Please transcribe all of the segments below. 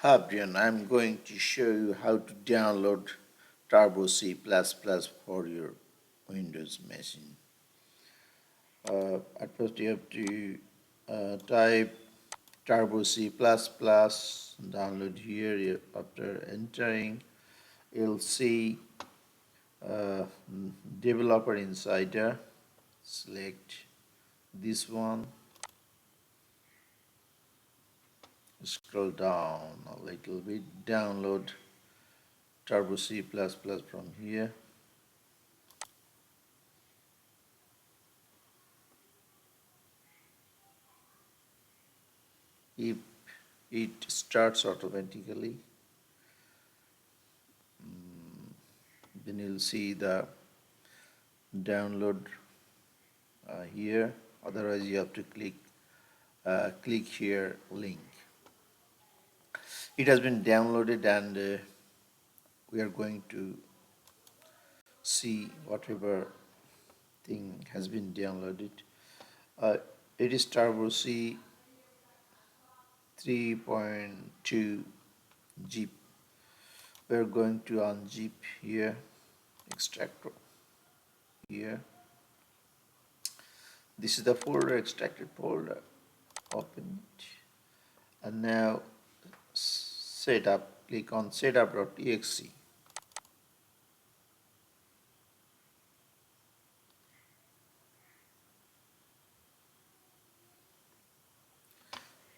Hi everyone, I'm going to show you how to download Turbo C++ for your Windows machine. At first you have to type Turbo C++, download here. After entering, you'll see uh, Developer Insider. Select this one. Scroll down a little bit, download Turbo C++ from here. If it starts automatically, then you'll see the download here. Otherwise you have to click here link. It has been downloaded, and we are going to see whatever thing has been downloaded. uh, it is Turbo C 3.2 zip. We are going to unzip here, extract here. This is the folder, extracted folder. Open it, and now setup. Click on setup.exe.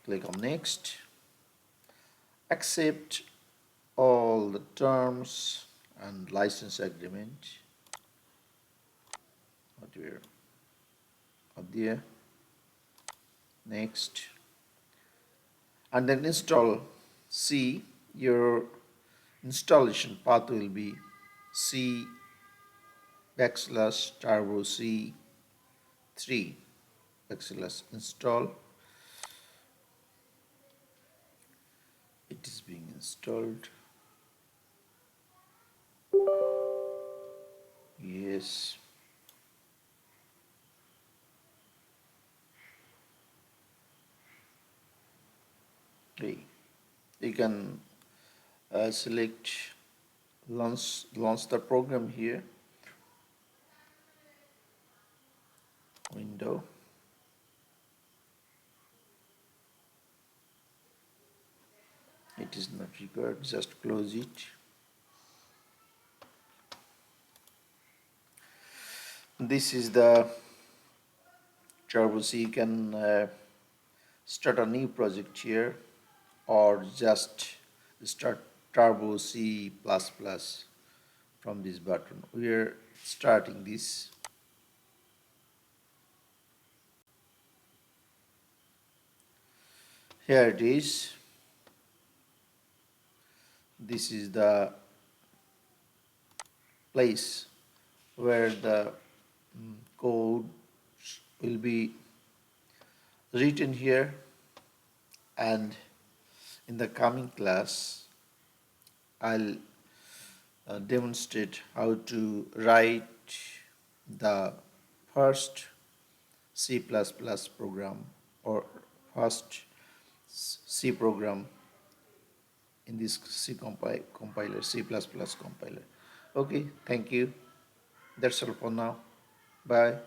Click on next. Accept all the terms and license agreement. What we're up there. Next, and then install C. Your installation path will be C \turbo C 3 install. It is being installed. Yes. Okay. You can select launch the program here. Window. It is not required. Just close it. This is the Turbo C. You can start a new project here, or just start Turbo C++ from this button. We are starting this. Here it is. This is the place where the code will be written here, and in the coming class I'll demonstrate how to write the first C++ program, or first C program in this compiler, C++ compiler. Okay, thank you. That's all for now. Bye.